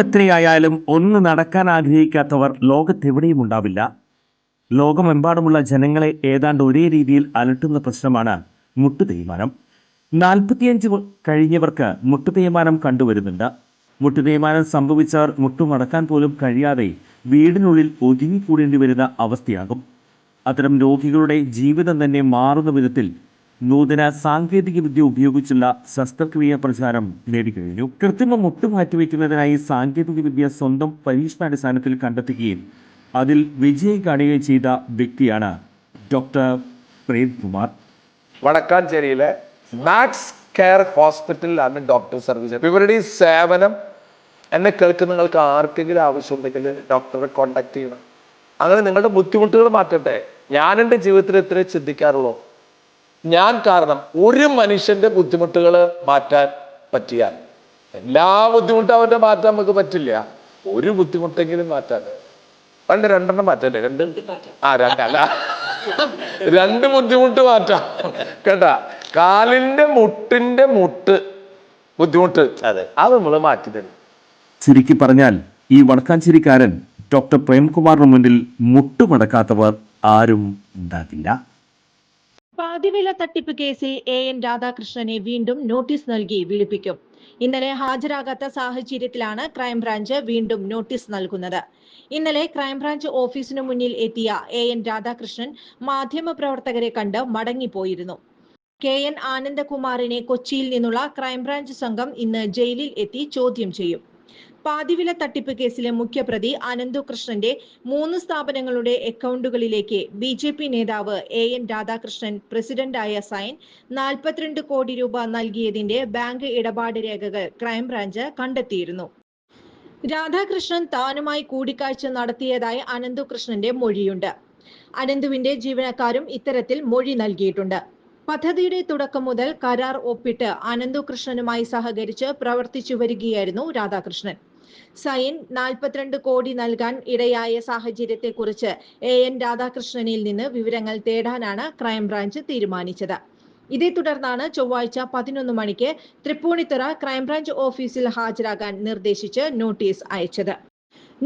എത്രയായാലും ഒന്ന് നടക്കാൻ ആഗ്രഹിക്കാത്തവർ ലോകത്തെവിടെയും ഉണ്ടാവില്ല. ലോകമെമ്പാടുമുള്ള ജനങ്ങളെ ഏതാണ്ട് ഒരേ രീതിയിൽ അലട്ടുന്ന പ്രശ്നമാണ് മുട്ടുതേയ്മാനം. 45 കഴിഞ്ഞവർക്ക് മുട്ടുതേയ്മാനം കണ്ടുവരുന്നുണ്ട്. മുട്ടുതേയ്മാനം സംഭവിച്ചവർ മുട്ടുമടക്കാൻ പോലും കഴിയാതെ വീടിനുള്ളിൽ ഒതുങ്ങിക്കൂടേണ്ടി വരുന്ന അവസ്ഥയാകും. അത്തരം രോഗികളുടെ ജീവിതം തന്നെ മാറുന്ന വിധത്തിൽ നൂതന സാങ്കേതിക വിദ്യ ഉപയോഗിച്ചുള്ള ശസ്ത്രക്രിയ പ്രചാരം നേടിക്കഴിഞ്ഞു. കൃത്രിമ മുട്ട് മാറ്റിവെക്കുന്നതിനായി സാങ്കേതിക വിദ്യ സ്വന്തം പരീക്ഷണാടിസ്ഥാനത്തിൽ കണ്ടെത്തുകയും അതിൽ വിജയം കാണുകയും ചെയ്ത വ്യക്തിയാണ് ഡോക്ടർ പ്രേംകുമാർ. വടക്കാഞ്ചേരിയിലെ മാക്സ് കെയർ ഹോസ്പിറ്റലിലാണ് ഡോക്ടർ സർവീസ്. ഇവരുടെ ഈ സേവനം എന്നെ കേൾക്കുന്ന നിങ്ങൾക്ക് ആർക്കെങ്കിലും ആവശ്യമുണ്ടെങ്കിൽ ഡോക്ടറെ കോൺടാക്ട് ചെയ്യണം. അങ്ങനെ നിങ്ങളുടെ ബുദ്ധിമുട്ടുകൾ മാറ്റട്ടെ. ഞാൻ എൻ്റെ ജീവിതത്തിൽ ഇത്രയും ചിന്തിക്കാറുള്ളൂ. ഞാൻ കാരണം ഒരു മനുഷ്യന്റെ ബുദ്ധിമുട്ടുകൾ മാറ്റാൻ പറ്റിയാൽ, എല്ലാ ബുദ്ധിമുട്ടും അവന്റെ മാറ്റാൻ നമുക്ക് പറ്റില്ല, ഒരു ബുദ്ധിമുട്ടെങ്കിലും മാറ്റാൻ പണ്ട് 2 മാറ്റല്ലേ? രണ്ട് ബുദ്ധിമുട്ട് മാറ്റാം കേട്ടാ. കാലിന്റെ മുട്ടിന്റെ ബുദ്ധിമുട്ട് അത് നമ്മൾ മാറ്റി തരും. ചുരുക്കി പറഞ്ഞാൽ ഈ വടക്കാഞ്ചേരിക്കാരൻ ഡോക്ടർ പ്രേംകുമാറിന് മുന്നിൽ മുട്ടുമടക്കാത്തവർ ആരും ഉണ്ടാകില്ല. പാതിവില തട്ടിപ്പ് കേസിൽ AN രാധാകൃഷ്ണനെ വീണ്ടും നോട്ടീസ് നൽകി വിളിപ്പിക്കും. ഇന്നലെ ഹാജരാകാത്ത സാഹചര്യത്തിലാണ് ക്രൈംബ്രാഞ്ച് വീണ്ടും നോട്ടീസ് നൽകുന്നത്. ഇന്നലെ ക്രൈംബ്രാഞ്ച് ഓഫീസിനു മുന്നിൽ എത്തിയ AN രാധാകൃഷ്ണൻ മാധ്യമപ്രവർത്തകരെ കണ്ട് മടങ്ങിപ്പോയിരുന്നു. KN ആനന്ദകുമാറിനെ കൊച്ചിയിൽ നിന്നുള്ള ക്രൈംബ്രാഞ്ച് സംഘം ഇന്ന് ജയിലിൽ എത്തി ചോദ്യം ചെയ്യും. പാതിവില തട്ടിപ്പ് കേസിലെ മുഖ്യപ്രതി അനന്തകൃഷ്ണന്റെ 3 സ്ഥാപനങ്ങളുടെ അക്കൗണ്ടുകളിലേക്ക് BJP നേതാവ് AN രാധാകൃഷ്ണൻ പ്രസിഡന്റായ സൈൻ 42 കോടി രൂപ നൽകിയതിന്റെ ബാങ്ക് ഇടപാട് രേഖകൾ ക്രൈംബ്രാഞ്ച് കണ്ടെത്തിയിരുന്നു. രാധാകൃഷ്ണൻ താനുമായി കൂടിക്കാഴ്ച നടത്തിയതായി അനന്തകൃഷ്ണന്റെ മൊഴിയുണ്ട്. അനന്തുവിന്റെ ജീവനക്കാരും ഇത്തരത്തിൽ മൊഴി നൽകിയിട്ടുണ്ട്. പദ്ധതിയുടെ തുടക്കം മുതൽ കരാർ ഒപ്പിട്ട് അനന്തകൃഷ്ണനുമായി സഹകരിച്ച് പ്രവർത്തിച്ചു വരികയായിരുന്നു രാധാകൃഷ്ണൻ. സൈൻ 42 കോടി നൽകാൻ ഇടയായ സാഹചര്യത്തെക്കുറിച്ച് AN രാധാകൃഷ്ണനിൽ നിന്ന് വിവരങ്ങൾ തേടാനാണ് ക്രൈംബ്രാഞ്ച് തീരുമാനിച്ചത്. ഇതേ തുടർന്നാണ് ചൊവ്വാഴ്ച 11 മണിക്ക് തൃപ്പൂണിത്തുറ ക്രൈംബ്രാഞ്ച് ഓഫീസിൽ ഹാജരാകാൻ നിർദ്ദേശിച്ച് നോട്ടീസ് അയച്ചത്.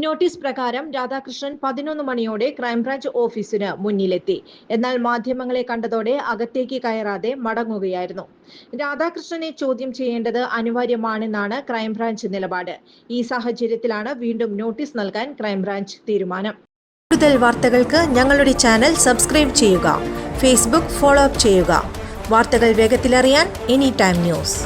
നോട്ടീസ് പ്രകാരം രാധാകൃഷ്ണൻ 11 മണിയോടെ ക്രൈംബ്രാഞ്ച് ഓഫീസിന് മുന്നിലെത്തി. എന്നാൽ മാധ്യമങ്ങളെ കണ്ടതോടെ അകത്തേക്ക് കയറാതെ മടങ്ങുകയായിരുന്നു. രാധാകൃഷ്ണനെ ചോദ്യം ചെയ്യേണ്ടത് അനിവാര്യമാണെന്നാണ് ക്രൈംബ്രാഞ്ച് നിലപാട്. ഈ സാഹചര്യത്തിലാണ് വീണ്ടും നോട്ടീസ് നൽകാൻ ക്രൈംബ്രാഞ്ച് തീരുമാനം. കൂടുതൽ വാർത്തകൾക്ക് ഞങ്ങളുടെ ചാനൽ സബ്സ്ക്രൈബ് ചെയ്യുക. ഫേസ്ബുക്ക് ഫോളോ അപ്പ് ചെയ്യുക. വാർത്തകൾ വേഗത്തിലറിയാൻ എനി ടൈം ന്യൂസ്.